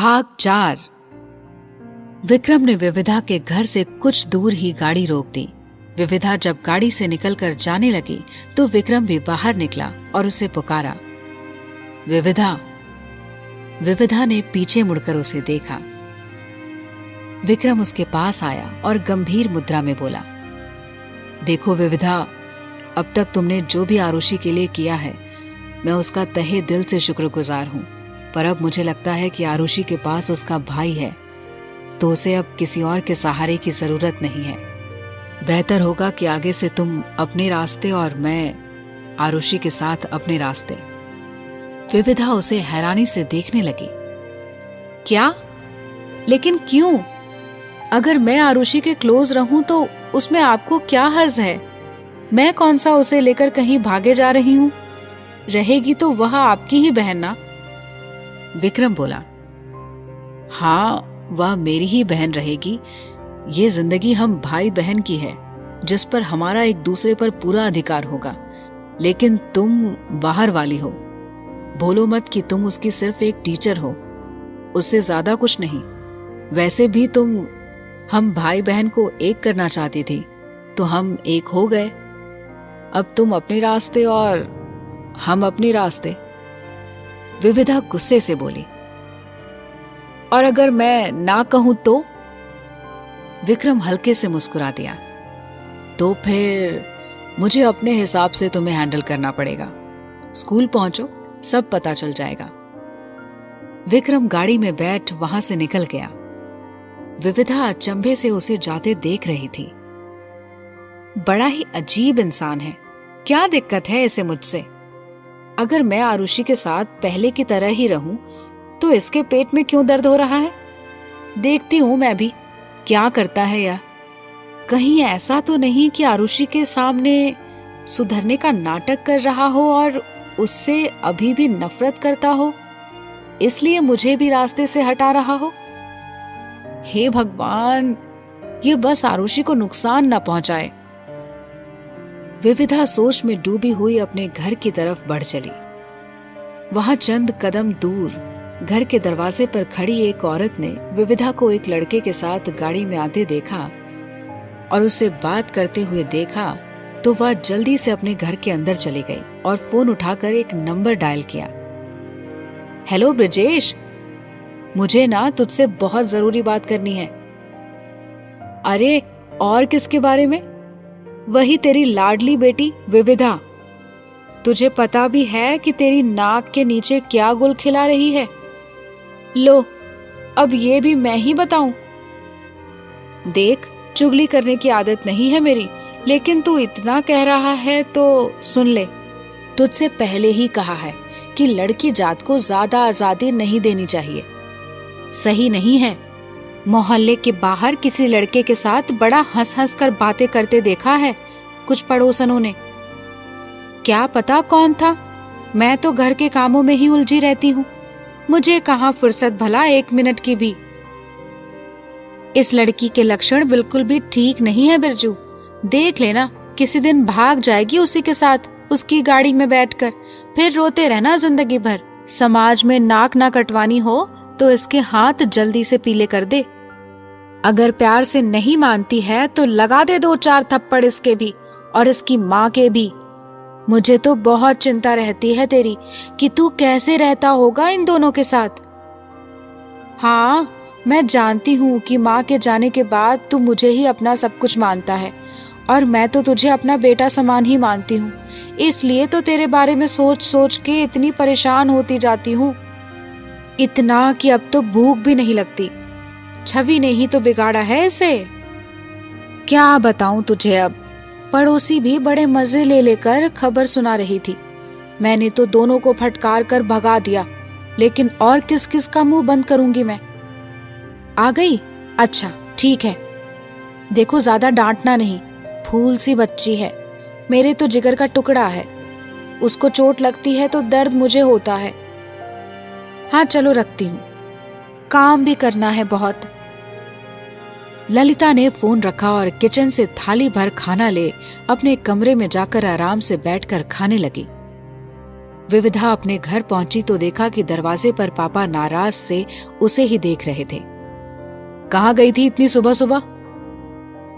भाग 4। विक्रम ने विविधा के घर से कुछ दूर ही गाड़ी रोक दी। विविधा जब गाड़ी से निकलकर जाने लगी तो विक्रम भी बाहर निकला और उसे पुकारा, विविधा। विविधा ने पीछे मुड़कर उसे देखा। विक्रम उसके पास आया और गंभीर मुद्रा में बोला, देखो विविधा, अब तक तुमने जो भी आरुषि के लिए किया है, मैं उसका तहे दिल से शुक्रगुजार हूं। पर अब मुझे लगता है कि आरुषि के पास उसका भाई है, तो उसे अब किसी और के सहारे की जरूरत नहीं है। बेहतर होगा कि आगे से तुम अपने रास्ते और मैं आरुषि के साथ अपने रास्ते। विविधा उसे हैरानी से देखने लगी। क्या? लेकिन क्यों? अगर मैं आरुषि के क्लोज रहूं तो उसमें आपको क्या हर्ज है? मैं कौन सा उसे लेकर कहीं भागे जा रही हूं? रहेगी तो वह आपकी ही बहन ना। विक्रम बोला, हाँ, वह मेरी ही बहन रहेगी। ये जिंदगी हम भाई बहन की है, जिस पर हमारा एक दूसरे पर पूरा अधिकार होगा। लेकिन तुम बाहर वाली हो, भूलो मत कि तुम उसकी सिर्फ एक टीचर हो, उससे ज्यादा कुछ नहीं। वैसे भी तुम हम भाई बहन को एक करना चाहती थी, तो हम एक हो गए। अब तुम अपने रास्ते और हम अपने रास्ते। विविधा गुस्से से बोली, और अगर मैं ना कहूं तो? विक्रम हल्के से मुस्कुरा दिया, तो फिर मुझे अपने हिसाब से तुम्हें हैंडल करना पड़ेगा। स्कूल पहुंचो, सब पता चल जाएगा। विक्रम गाड़ी में बैठ वहां से निकल गया। विविधा अचंभे से उसे जाते देख रही थी। बड़ा ही अजीब इंसान है, क्या दिक्कत है इसे मुझसे? अगर मैं आरुषि के साथ पहले की तरह ही रहूं तो इसके पेट में क्यों दर्द हो रहा है? देखती हूं मैं भी क्या करता है यह। कहीं ऐसा तो नहीं कि आरुषि के सामने सुधरने का नाटक कर रहा हो और उससे अभी भी नफरत करता हो, इसलिए मुझे भी रास्ते से हटा रहा हो। हे भगवान, ये बस आरुषि को नुकसान न पहुंचाए। विविधा सोच में डूबी हुई अपने घर की तरफ बढ़ चली। वहां चंद कदम दूर घर के दरवाजे पर खड़ी एक औरत ने विविधा को एक लड़के के साथ गाड़ी में आते देखा और उससे बात करते हुए देखा तो वह जल्दी से अपने घर के अंदर चली गई और फोन उठाकर एक नंबर डायल किया। हेलो ब्रिजेश, मुझे ना तुझसे बहुत जरूरी बात करनी है। अरे, और किसके बारे में? वही तेरी लाडली बेटी विविधा। तुझे पता भी है कि तेरी नाक के नीचे क्या गुल खिला रही है? लो, अब ये भी मैं ही बताऊं? देख, चुगली करने की आदत नहीं है मेरी, लेकिन तू इतना कह रहा है तो सुन ले। तुझसे पहले ही कहा है कि लड़की जात को ज्यादा आजादी नहीं देनी चाहिए। सही नहीं है। मोहल्ले के बाहर किसी लड़के के साथ बड़ा हंस हंस कर बातें करते देखा है कुछ पड़ोसनों ने। क्या पता कौन था, मैं तो घर के कामों में ही उलझी रहती हूँ। मुझे कहाँ फुर्सत भला एक मिनट की भी। इस लड़की के लक्षण बिल्कुल भी ठीक नहीं है बिरजू। देख लेना, किसी दिन भाग जाएगी उसी के साथ, उसकी गाड़ी में बैठकर। फिर रोते रहना जिंदगी भर। समाज में नाक ना कटवानी हो तो इसके हाथ जल्दी से पीले कर दे। अगर प्यार से नहीं मानती है तो लगा दे 2-4 थप्पड़ इसके भी और इसकी माँ के भी। मुझे तो बहुत चिंता रहती है तेरी कि तू कैसे रहता होगा इन दोनों के साथ। हाँ, मैं जानती हूँ कि माँ के जाने के बाद तू मुझे ही अपना सब कुछ मानता है और मैं तो तुझे अपना बेटा समान ही मानती हूँ। इसलिए तो तेरे बारे में सोच सोच के इतनी परेशान होती जाती हूँ, इतना कि अब तो भूख भी नहीं लगती। छवि ने ही तो बिगाड़ा है इसे। क्या बताऊं तुझे अब। पड़ोसी भी बड़े मजे ले लेकर खबर सुना रही थी। मैंने तो दोनों को फटकार कर भगा दिया, लेकिन और किस किस का मुंह बंद करूंगी मैं। आ गई? अच्छा ठीक है। देखो, ज्यादा डांटना नहीं, फूल सी बच्ची है, मेरे तो जिगर का टुकड़ा है। उसको चोट लगती है तो दर्द मुझे होता है। हाँ चलो रखती हूँ, काम भी करना है बहुत। ललिता ने फोन रखा और किचन से थाली भर खाना ले अपने कमरे में जाकर आराम से बैठकर खाने लगी। विविधा अपने घर पहुंची तो देखा कि दरवाजे पर पापा नाराज से उसे ही देख रहे थे। कहाँ गई थी इतनी सुबह सुबह?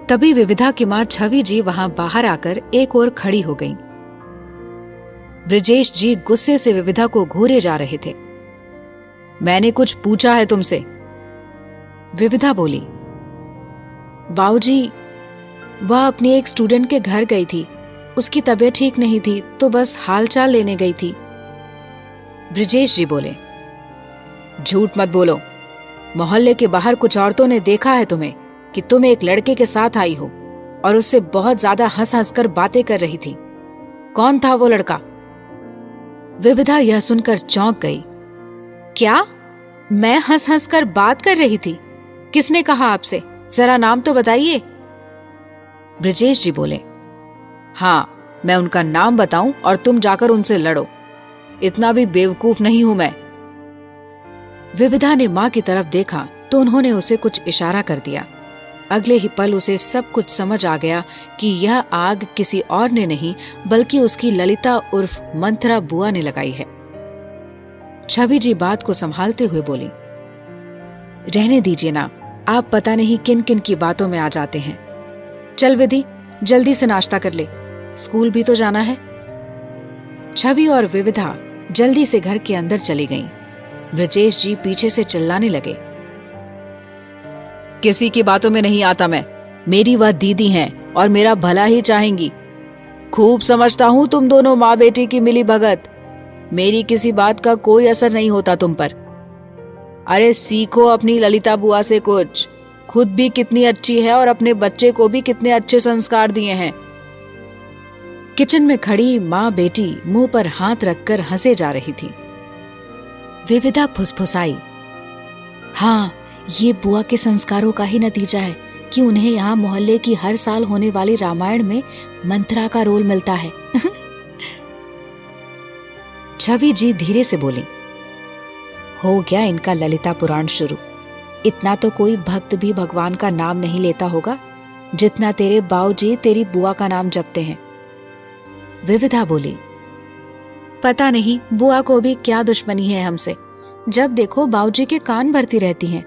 तभी विविधा की माँ छवि जी वहां बाहर आकर एक ओर खड़ी हो गईं। ब्रजेश जी गुस्से से विविधा को घूरे जा रहे थे। मैंने कुछ पूछा है तुमसे? विविधा बोली। बाऊजी, वह अपनी एक स्टूडेंट के घर गई थी, उसकी तबीयत ठीक नहीं थी तो बस हालचाल लेने गई थी। ब्रजेश जी बोले। झूठ मत बोलो, मोहल्ले के बाहर कुछ औरतों ने देखा है तुम्हें कि तुम एक लड़के के साथ आई हो और उससे बहुत ज्यादा हंस हंस कर बातें कर रही थी। कौन था वो लड़का? विविधा यह सुनकर चौंक गई। क्या? मैं हंस हंस कर बात कर रही थी? किसने कहा आपसे? जरा नाम तो बताइए। ब्रजेश जी बोले। हाँ, मैं उनका नाम बताऊं और तुम जाकर उनसे लड़ो, इतना भी बेवकूफ नहीं हूं मैं। विविधा ने मां की तरफ देखा तो उन्होंने उसे कुछ इशारा कर दिया। अगले ही पल उसे सब कुछ समझ आ गया कि यह आग किसी और ने नहीं बल्कि उसकी ललिता उर्फ मंथरा बुआ ने लगाई है। छवि जी बात को संभालते हुए बोली। रहने दीजिए ना, आप पता नहीं किन किन की बातों में आ जाते हैं। चल विधि, जल्दी से नाश्ता कर ले, स्कूल भी तो जाना है। छवि और विविधा जल्दी से घर के अंदर चली गईं। ब्रजेश जी पीछे से चिल्लाने लगे। किसी की बातों में नहीं आता मैं, मेरी वह दीदी हैं और मेरा भला ही चाहेंगी। खूब समझता हूं तुम दोनों माँ बेटी की मिली भगत, मेरी किसी बात का कोई असर नहीं होता तुम पर। अरे सीखो अपनी ललिता बुआ से कुछ, खुद भी कितनी अच्छी है और अपने बच्चे को भी कितने अच्छे संस्कार दिए हैं। किचन में खड़ी माँ बेटी मुंह पर हाथ रखकर हंसे जा रही थी। विविधा फुसफुसाई। हाँ, ये बुआ के संस्कारों का ही नतीजा है कि उन्हें यहाँ मोहल्ले की हर साल होने वाली रामायण में मंथरा का रोल मिलता है। छवि जी धीरे से बोली। हो गया इनका ललिता पुराण शुरू। इतना तो कोई भक्त भी भगवान का नाम नहीं लेता होगा जितना तेरे बाऊजी तेरी बुआ का नाम जपते हैं। विविधा बोली। पता नहीं बुआ को भी क्या दुश्मनी है हमसे, जब देखो बाऊजी के कान भरती रहती हैं।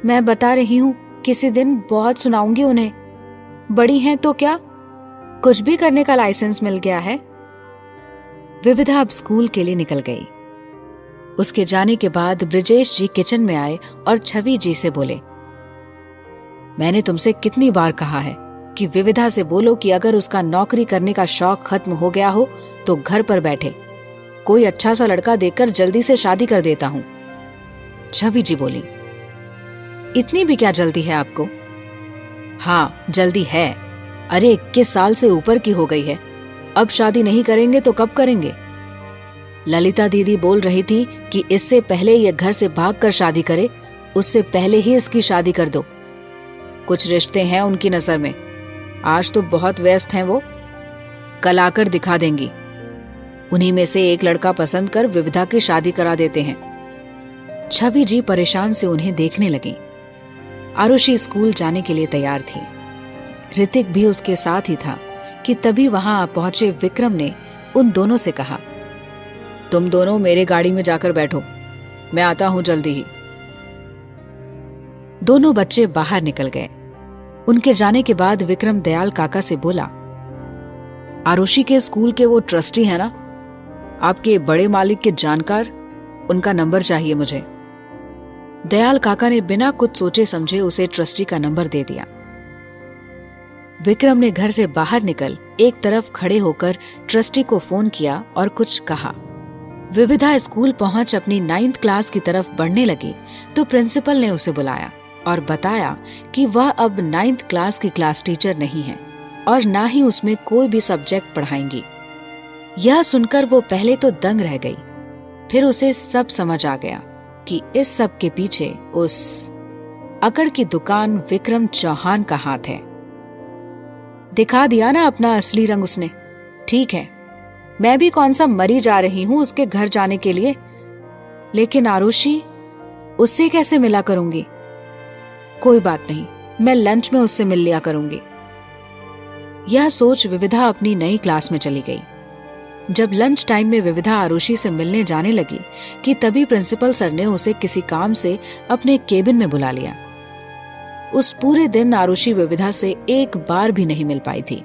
मैं बता रही हूं, किसी दिन बहुत सुनाऊंगी उन्हें। बड़ी हैं तो क्या, कुछ भी करने का लाइसेंस मिल गया है। विविधा अब स्कूल के लिए निकल गई। उसके जाने के बाद ब्रजेश जी किचन में आए और छवि जी से बोले। मैंने तुमसे कितनी बार कहा है कि विविधा से बोलो कि अगर उसका नौकरी करने का शौक खत्म हो गया हो तो घर पर बैठे, कोई अच्छा सा लड़का देखकर जल्दी से शादी कर देता हूं। छवि जी बोली। इतनी भी क्या जल्दी है आपको? हाँ जल्दी है, अरे 21 साल से ऊपर की हो गई है, अब शादी नहीं करेंगे तो कब करेंगे? ललिता दीदी बोल रही थी कि इससे पहले ये घर से भागकर शादी करे, उससे पहले ही इसकी शादी कर दो। कुछ रिश्ते हैं उनकी नजर में, आज तो बहुत व्यस्त हैं वो, कल आकर दिखा देंगी। उन्हीं में से एक लड़का पसंद कर विविधा की शादी करा देते हैं। छवि जी परेशान से उन्हें देखने लगी। आरुषि स्कूल जाने के लिए तैयार थी। ऋतिक भी उसके साथ ही था कि तभी वहां पहुंचे विक्रम ने उन दोनों से कहा, तुम दोनों मेरे गाड़ी में जाकर बैठो, मैं आता हूं जल्दी ही। दोनों बच्चे बाहर निकल गए। उनके जाने के बाद विक्रम दयाल काका से बोला, आरुषि के स्कूल के वो ट्रस्टी है ना, आपके बड़े मालिक के जानकार, उनका नंबर चाहिए मुझे। दयाल काका ने बिना कुछ सोचे समझे उसे ट्रस्टी का नंबर दे दिया। विक्रम ने घर से बाहर निकल एक तरफ खड़े होकर ट्रस्टी को फोन किया और कुछ कहा। विविधा स्कूल पहुंच अपनी 9th क्लास की तरफ बढ़ने लगी तो प्रिंसिपल ने उसे बुलाया और बताया कि वह अब 9th क्लास की क्लास टीचर नहीं है और ना ही उसमें कोई भी सब्जेक्ट पढ़ाएंगी। यह सुनकर वो पहले तो दंग रह गई, फिर उसे सब समझ आ गया कि इस सब के पीछे उस अकड़ की दुकान विक्रम चौहान का हाथ है। दिखा दिया ना अपना असली रंग उसने। ठीक है, मैं भी कौन सा मरी जा रही हूं उसके घर जाने के लिए, लेकिन आरुषि, उससे कैसे मिला करूंगी? कोई बात नहीं, मैं लंच में उससे मिल लिया करूंगी। यह सोच विविधा अपनी नई क्लास में चली गई। जब लंच टाइम में विविधा आरुषि से मिलने जाने लगी कि तभी प्रिंसिपल सर ने उसे किसी काम से अपने केबिन में बुला लिया। उस पूरे दिन आरुषि विविधा से एक बार भी नहीं मिल पाई थी।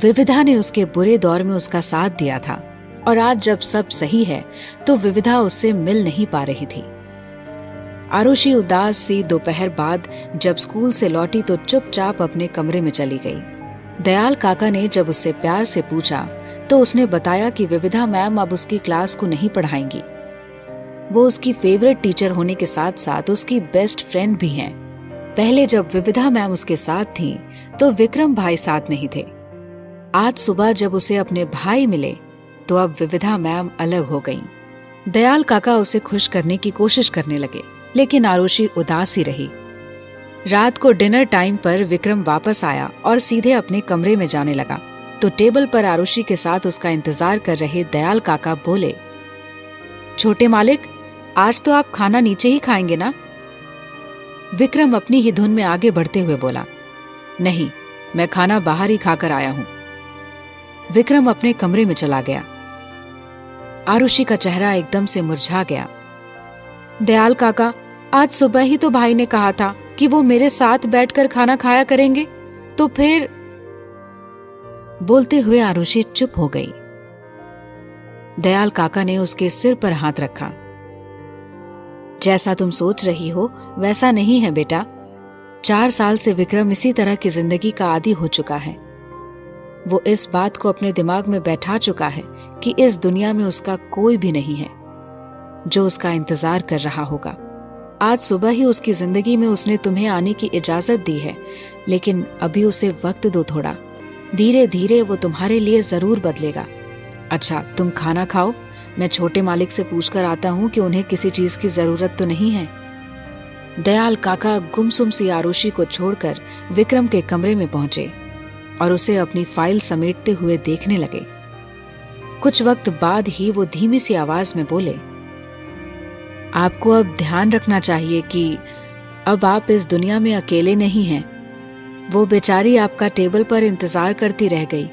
विविधा ने उसके बुरे दौर में उसका साथ दिया था और आज जब सब सही है तो विविधा उससे मिल नहीं पा रही थी। आरुषि उदास सी दोपहर बाद जब स्कूल से लौटी तो चुपचाप अपने कमरे में चली गई। दयाल काका ने जब उससे प्यार से पूछा तो उसने बताया कि विविधा मैम अब उसकी क्लास को नहीं पढ़ाएंगी। वो उसकी फेवरेट टीचर होने के साथ साथ उसकी बेस्ट फ्रेंड भी हैं। पहले जब विविधा मैम उसके साथ थी तो विक्रम भाई साथ नहीं थे। आज सुबह जब उसे अपने भाई मिले तो अब विविधा मैम अलग हो गईं। दयाल काका उसे खुश करने की कोशिश करने लगे, लेकिन आरुषि उदास ही रही। रात को डिनर टाइम पर विक्रम वापस आया और सीधे अपने कमरे में जाने लगा तो टेबल पर आरुषि के साथ उसका इंतजार कर रहे दयाल काका बोले, छोटे मालिक, आज तो आप खाना नीचे ही खाएंगे ना? विक्रम अपनी ही धुन में आगे बढ़ते हुए बोला, नहीं, मैं खाना बाहर ही खाकर आया हूं। विक्रम अपने कमरे में चला गया। आरुषि का चेहरा एकदम से मुरझा गया। दयाल काका, आज सुबह ही तो भाई ने कहा था कि वो मेरे साथ बैठकर खाना खाया करेंगे, तो फिर। बोलते हुए आरुषि चुप हो गई। दयाल काका ने उसके सिर पर हाथ रखा। जैसा तुम सोच रही हो वैसा नहीं है बेटा। 4 साल से विक्रम इसी तरह की जिंदगी का आदी हो चुका है। वो इस बात को अपने दिमाग में बैठा चुका है कि इस दुनिया में उसका कोई भी नहीं है जो उसका इंतजार कर रहा होगा। आज सुबह ही उसकी जिंदगी में उसने तुम्हें आने की इजाजत दी है, लेकिन अभी उसे वक्त दो थोड़ा। धीरे धीरे वो तुम्हारे लिए जरूर बदलेगा। अच्छा, तुम खाना खाओ, मैं छोटे मालिक से पूछकर आता हूँ कि उन्हें किसी चीज की जरूरत तो नहीं है। दयाल काका गुमसुम सी आरुषि को छोड़कर विक्रम के कमरे में पहुंचे और उसे अपनी फाइल समेटते हुए देखने लगे। कुछ वक्त बाद ही वो धीमी सी आवाज में बोले, आपको अब ध्यान रखना चाहिए कि अब आप इस दुनिया में अकेले नहीं हैं। वो बेचारी आपका टेबल पर इंतजार करती रह गई।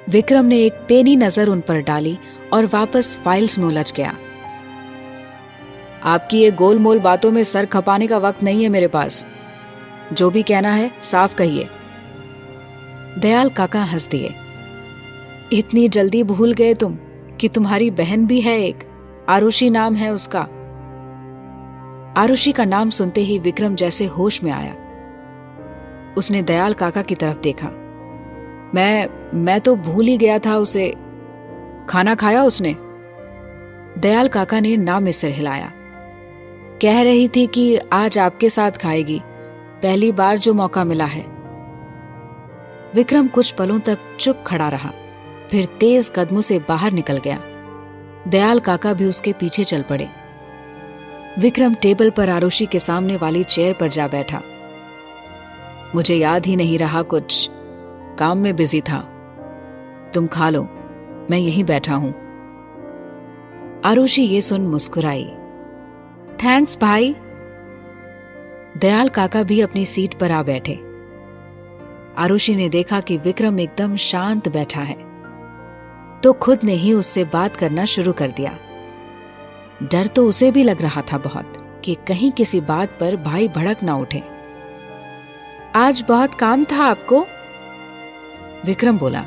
विक्रम ने एक पेनी नजर उन पर डाली और वापस फाइल्स में उलझ गया। आपकी ये गोलमोल बातों में सर खपाने का वक्त नहीं है मेरे पास। जो भी कहना है साफ कहिए। दयाल काका हंस दिए। इतनी जल्दी भूल गए तुम कि तुम्हारी बहन भी है एक, आरुषि नाम है उसका। आरुषि का नाम सुनते ही विक्रम जैसे होश में आया। उसने दयाल काका की तरफ देखा। मैं तो भूल ही गया था उसे। खाना खाया उसने? दयाल काका ने ना में सिर हिलाया। कह रही थी कि आज आपके साथ खाएगी, पहली बार जो मौका मिला है। विक्रम कुछ पलों तक चुप खड़ा रहा, फिर तेज कदमों से बाहर निकल गया। दयाल काका भी उसके पीछे चल पड़े। विक्रम टेबल पर आरुषि के सामने वाली चेयर पर जा बैठा। मुझे याद ही नहीं रहा, कुछ काम में बिजी था। तुम खा लो, मैं यहीं बैठा हूं। आरुषि ये सुन मुस्कुराई। थैंक्स भाई। दयाल काका भी अपनी सीट पर आ बैठे। आरुषि ने देखा कि विक्रम एकदम शांत बैठा है तो खुद ने ही उससे बात करना शुरू कर दिया। डर तो उसे भी लग रहा था बहुत कि कहीं किसी बात पर भाई भड़क ना उठे। आज बहुत काम था आपको? विक्रम बोला।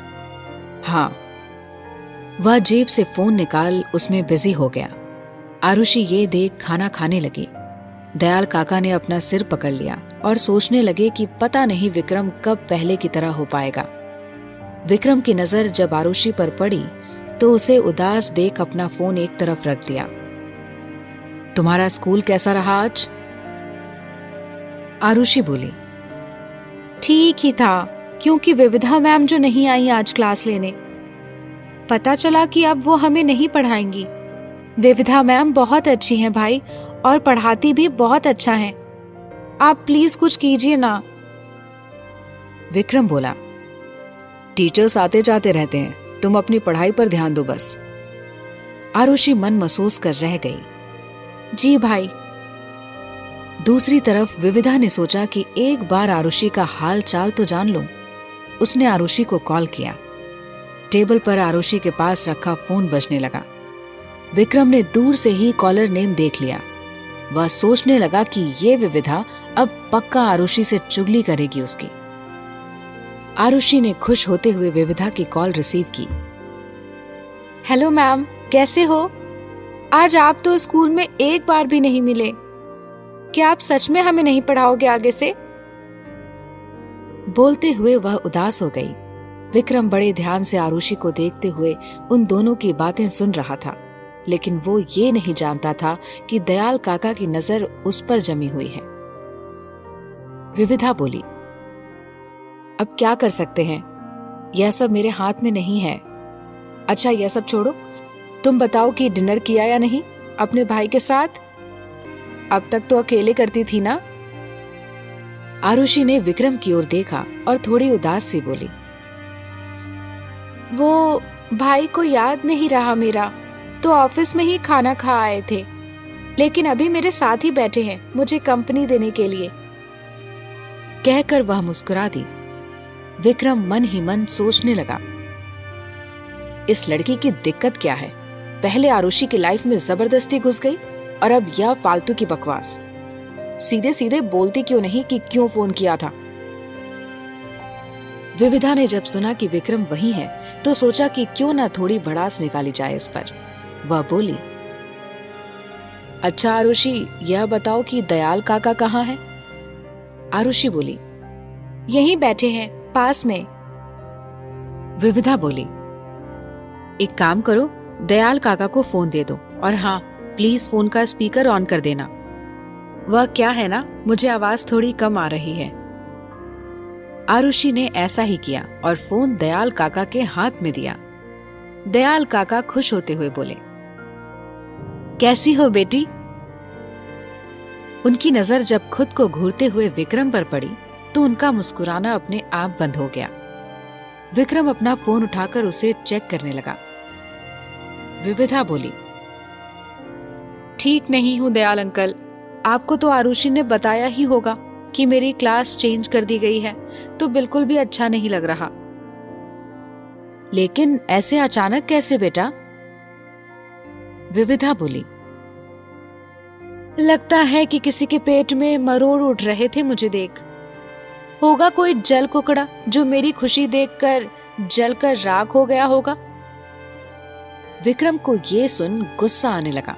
हाँ। वह जेब से फोन निकाल उसमें बिजी हो गया। आरुषि ये देख खाना खाने लगी। दयाल काका ने अपना सिर पकड़ लिया और सोचने लगे कि पता नहीं विक्रम कब पहले की तरह हो पाएगा। विक्रम की नजर जब आरुषि पर पड़ी तो उसे उदास देख अपना फोन एक तरफ रख दिया। तुम्हारा स्कूल कैसा रहा आज? आरुषि बोली। ठीक ही था, क्योंकि विविधा मैम जो नहीं आई आज क्लास लेने, पता चला कि अब वो हमें नहीं पढ़ाएंगी। विविधा मैम बहुत अच्छी हैं भाई, और पढ़ाती भी बहुत अच्छा है। आप प्लीज कुछ कीजिए ना। विक्रम बोला। टीचर्स आते जाते रहते हैं, तुम अपनी पढ़ाई पर ध्यान दो बस। आरुषि मन महसूस कर रह गई। जी भाई। दूसरी तरफ विविधा ने सोचा कि एक बार आरुषि का हाल चाल तो जान लूं। उसने आरुषि को कॉल किया टेबल पर आरुषि के पास रखा फोन बजने लगा। विक्रम ने दूर से ही कॉलर नेम देख लिया। वह सोचने लगा कि ये विविधा अब पक्का आरुषि से चुगली करेगी उसकी। आरुषि ने खुश होते हुए विविधा की कॉल रिसीव की। हेलो मैम, कैसे हो? आज आप तो स्कूल में एक बार भी नहीं मिले। क्या आप सच में हमें नहीं पढ़ाओगे आगे से? बोलते हुए वह उदास हो गई। विक्रम बड़े ध्यान से आरुषि को देखते हुए उन दोनों की बातें सुन रहा था, लेकिन वो ये नहीं जानता था कि दयाल काका की नजर उस पर जमी हुई है। विविधा बोली, अब क्या कर सकते हैं, यह सब मेरे हाथ में नहीं है। अच्छा यह सब छोड़ो, तुम बताओ कि डिनर किया या नहीं अपने भाई के साथ? अब तक तो अकेले करती थी ना? आरुषि ने विक्रम की ओर देखा और थोड़ी उदास सी बोली, वो भाई को याद नहीं रहा मेरा, तो ऑफिस में ही खाना खा आए थे, लेकिन अभी मेरे साथ ही बैठे हैं मुझे कंपनी देने के लिए। कहकर वह मुस्कुरा दी। विक्रम मन ही मन सोचने लगा, इस लड़की की दिक्कत क्या है? पहले आरुषि की लाइफ में जबरदस्ती घुस गई और अब यह फालतू की बकवास। सीधे सीधे बोलती क्यों नहीं कि क्यों फोन किया था। विविधा ने जब सुना कि विक्रम वही है तो सोचा कि क्यों ना थोड़ी भड़ास निकाली जाए इस पर। वह बोली, अच्छा आरुषि, यह बताओ कि दयाल काका कहाँ है? आरुषि बोली, यहीं बैठे हैं पास में। विविधा बोली, एक काम करो, दयाल काका को फोन दे दो और हाँ, प्लीज फोन का स्पीकर ऑन कर देना। वह क्या है ना, मुझे आवाज थोड़ी कम आ रही है। आरुषि ने ऐसा ही किया और फोन दयाल काका के हाथ में दिया। दयाल काका खुश होते हुए बोले, कैसी हो बेटी? उनकी नजर जब खुद को घूरते हुए विक्रम पर पड़ी तो उनका मुस्कुराना अपने आप बंद हो गया। विक्रम अपना फोन उठाकर उसे चेक करने लगा। विविधा बोली, ठीक नहीं हूँ दयाल अंकल, आपको तो आरुषि ने बताया ही होगा कि मेरी क्लास चेंज कर दी गई है, तो बिल्कुल भी अच्छा नहीं लग रहा। लेकिन ऐसे अचानक कैसे बेटा? विविधा बोली, लगता है कि किसी के पेट में मरोड़ उठ रहे थे मुझे देख। होगा कोई जल कुकड़ा जो मेरी खुशी देखकर जलकर राख हो गया होगा। विक्रम को ये सुन गुस्सा आने लगा।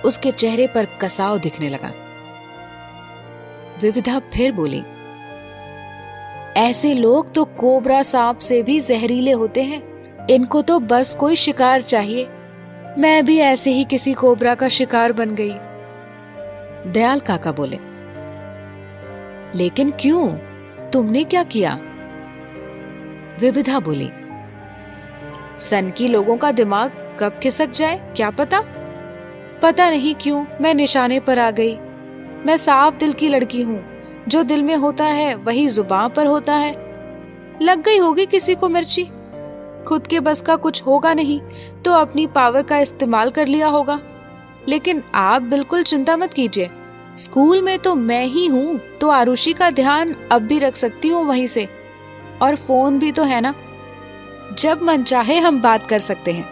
उसके चेहरे पर कसाव दिखने लगा। विविधा फिर बोली, ऐसे लोग तो कोबरा सांप से भी जहरीले होते हैं, इनको तो बस कोई शिकार चाहिए। मैं भी ऐसे ही किसी कोबरा का शिकार बन गई। दयाल काका बोले, लेकिन क्यों, तुमने क्या किया? विविधा बोली, सन की लोगों का दिमाग कब खिसक जाए क्या पता नहीं क्यों मैं निशाने पर आ गई। मैं साफ दिल की लड़की हूँ, जो दिल में होता है वही जुबान पर होता है। लग गई होगी किसी को मिर्ची। खुद के बस का कुछ होगा नहीं तो अपनी पावर का इस्तेमाल कर लिया होगा। लेकिन आप बिल्कुल चिंता मत कीजिए, स्कूल में तो मैं ही हूँ, तो आरुषि का ध्यान अब भी रख सकती हूँ वहीं से। और फोन भी तो है ना, जब मन चाहे हम बात कर सकते हैं।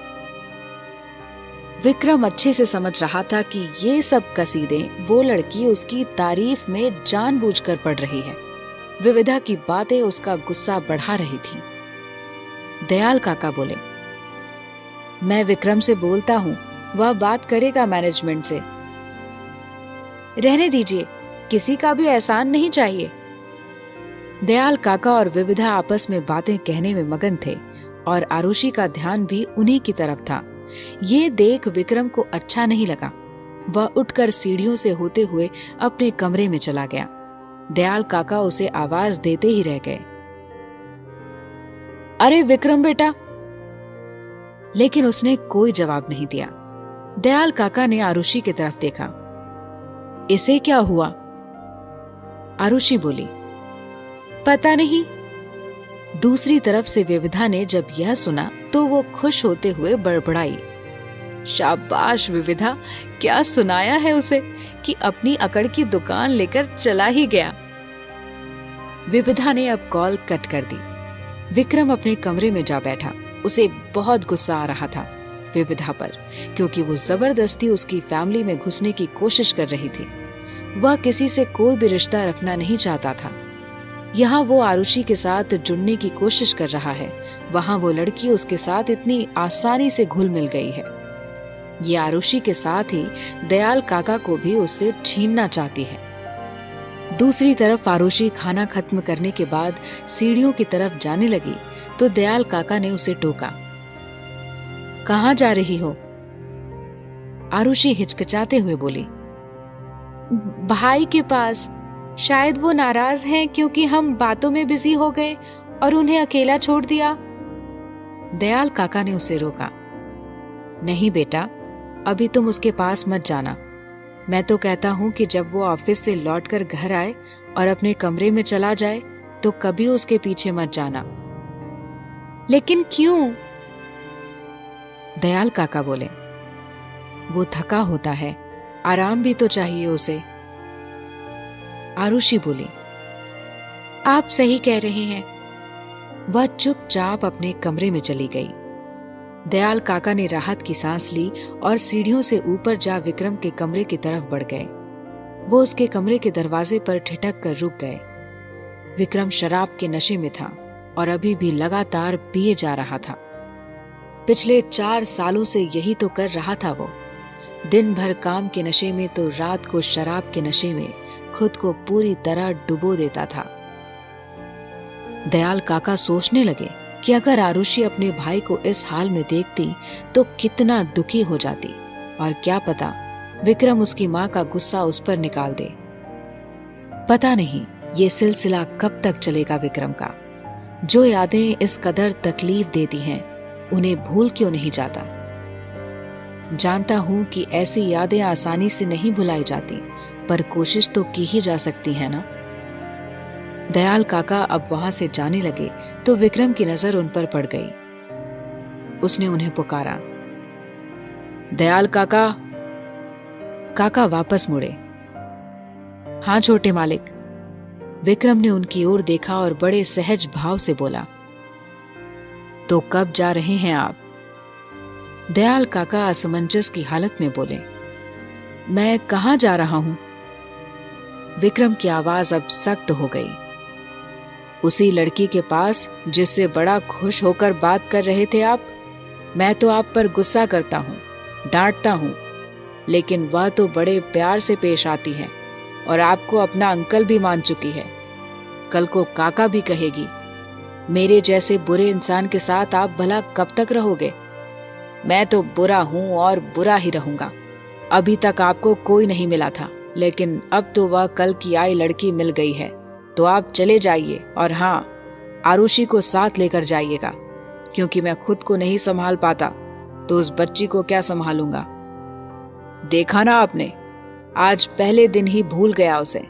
विक्रम अच्छे से समझ रहा था कि ये सब कसीदे वो लड़की उसकी तारीफ में जानबूझकर पढ़ रही है। विविधा की बातें उसका गुस्सा बढ़ा रही थी। दयाल काका बोले, मैं विक्रम से बोलता हूँ, वह बात करेगा मैनेजमेंट से। रहने दीजिए, किसी का भी एहसान नहीं चाहिए। दयाल काका और विविधा आपस में बातें कहने में मगन थे और आरुषि का ध्यान भी उन्हीं की तरफ था। ये देख विक्रम को अच्छा नहीं लगा। वह उठकर सीढ़ियों से होते हुए अपने कमरे में चला गया। दयाल काका उसे आवाज देते ही रह गए, अरे विक्रम बेटा। लेकिन उसने कोई जवाब नहीं दिया। दयाल काका ने आरुषि की तरफ देखा। इसे क्या हुआ? आरुषि बोली, पता नहीं। दूसरी तरफ से विविधा ने जब यह सुना तो वो खुश होते हुए बड़बड़ाई, शाबाश विविधा, क्या सुनाया है उसे कि अपनी अकड़ की दुकान लेकर चला ही गया। विविधा ने अब कॉल कट कर दी। विक्रम अपने कमरे में जा बैठा। उसे बहुत गुस्सा आ रहा था विविधा पर, क्योंकि वो जबरदस्ती उसकी फैमिली में घुसने की कोशिश कर रही थी। वह किसी से कोई भी रिश्ता रखना नहीं चाहता था। यहाँ वो आरुषि के साथ जुड़ने की कोशिश कर रहा है, वहाँ वो लड़की उसके साथ इतनी आसानी से घुल मिल गई है। ये आरुषि के साथ ही दयाल काका को भी उससे छीनना चाहती है। दूसरी तरफ आरुषि खाना खत्म करने के बाद सीढ़ियों की तरफ जाने लगी तो दयाल काका ने उसे टोका। कहाँ जा रही हो? आरुषि हिचकिचाते हुए बोली। भाई के पास। शायद वो नाराज हैं क्योंकि हम बातों में बिजी हो गए और उन्हें अकेला छोड़ दिया। दयाल काका ने उसे रोका। नहीं बेटा, अभी तुम उसके पास मत जाना। मैं तो कहता हूँ कि जब वो ऑफिस से लौटकर घर आए और अपने कमरे में चला जाए तो कभी उसके पीछे मत जाना। लेकिन क्यों? दयाल काका बोले। वो थका होता है, आराम भी तो चाहिए उसे। आरुषि बोली। आप सही कह रहे हैं। वह चुपचाप अपने कमरे में चली गई। दयाल काका ने राहत की सांस ली और सीढ़ियों से ऊपर जा विक्रम के कमरे की तरफ बढ़ गए। वो उसके कमरे के दरवाजे पर ठिठक कर रुक गए। विक्रम शराब के नशे में था और अभी भी लगातार पिए जा रहा था। पिछले 4 सालों से यही तो कर रहा था वो। दिन भर काम के नशे में तो रात को शराब के नशे में खुद को पूरी तरह डुबो देता था। दयाल काका सोचने लगे कि अगर आरुषि अपने भाई को इस हाल में देखती तो कितना दुखी हो जाती, और क्या पता विक्रम उसकी माँ का गुस्सा उस पर निकाल दे। पता नहीं ये सिलसिला कब तक चलेगा विक्रम का। जो यादें इस कदर तकलीफ देती हैं उन्हें भूल क्यों नहीं जाता। जानता हूं कि ऐसी यादें आसानी से नहीं भुलाई जाती, पर कोशिश तो की ही जा सकती है ना। दयाल काका अब वहां से जाने लगे तो विक्रम की नजर उन पर पड़ गई। उसने उन्हें पुकारा। दयाल काका। काका वापस मुड़े। हाँ छोटे मालिक। विक्रम ने उनकी ओर देखा और बड़े सहज भाव से बोला। तो कब जा रहे हैं आप? दयाल काका असमंजस की हालत में बोले। मैं कहाँ जा रहा हूं? विक्रम की आवाज अब सख्त हो गई। उसी लड़की के पास जिससे बड़ा खुश होकर बात कर रहे थे आप। मैं तो आप पर गुस्सा करता हूँ, डांटता हूँ, लेकिन वह तो बड़े प्यार से पेश आती है और आपको अपना अंकल भी मान चुकी है। कल को काका भी कहेगी। मेरे जैसे बुरे इंसान के साथ आप भला कब तक रहोगे? मैं तो बुरा हूं और बुरा ही रहूंगा। अभी तक आपको कोई नहीं मिला था, लेकिन अब तो वह कल की आई लड़की मिल गई है। तो आप चले जाइए, और हाँ, आरुषि को साथ लेकर जाइएगा, क्योंकि मैं खुद को नहीं संभाल पाता तो उस बच्ची को क्या संभालूंगा। देखा ना आपने, आज पहले दिन ही भूल गया उसे।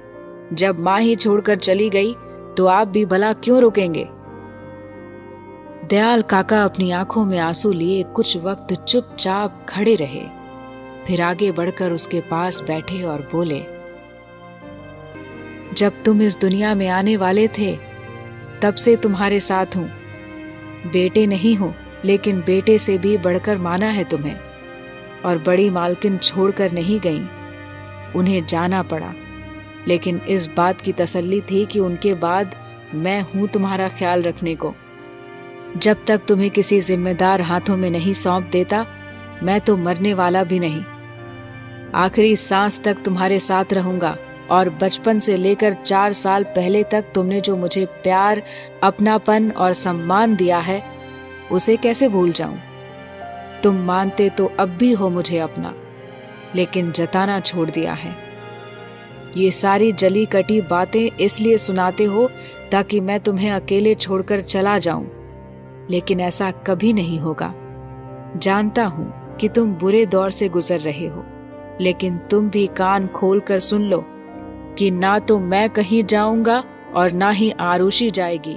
जब माँ ही छोड़कर चली गई तो आप भी भला क्यों रुकेंगे? दयाल काका अपनी आंखों में आंसू लिए कुछ वक्त चुपचाप खड़े रहे, फिर आगे बढ़कर उसके पास बैठे और बोले। जब तुम इस दुनिया में आने वाले थे तब से तुम्हारे साथ हूं। बेटे नहीं हो, लेकिन बेटे से भी बढ़कर माना है तुम्हें। और बड़ी मालकिन छोड़कर नहीं गई, उन्हें जाना पड़ा, लेकिन इस बात की तसल्ली थी कि उनके बाद मैं हूं तुम्हारा ख्याल रखने को। जब तक तुम्हें किसी जिम्मेदार हाथों में नहीं सौंप देता, मैं तो मरने वाला भी नहीं। आखिरी सांस तक तुम्हारे साथ रहूंगा, और बचपन से लेकर 4 साल पहले तक तुमने जो मुझे प्यार, अपनापन और सम्मान दिया है, उसे कैसे भूल जाऊं। तुम मानते तो अब भी हो मुझे अपना, लेकिन जताना छोड़ दिया है। ये सारी जली कटी बातें इसलिए सुनाते हो ताकि मैं तुम्हें अकेले छोड़कर चला जाऊं, लेकिन ऐसा कभी नहीं होगा। जानता हूं कि तुम बुरे दौर से गुजर रहे हो, लेकिन तुम भी कान खोलकर सुन लो कि ना तो मैं कहीं जाऊंगा और ना ही आरुषि जाएगी।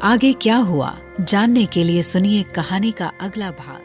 आगे क्या हुआ जानने के लिए सुनिए कहानी का अगला भाग।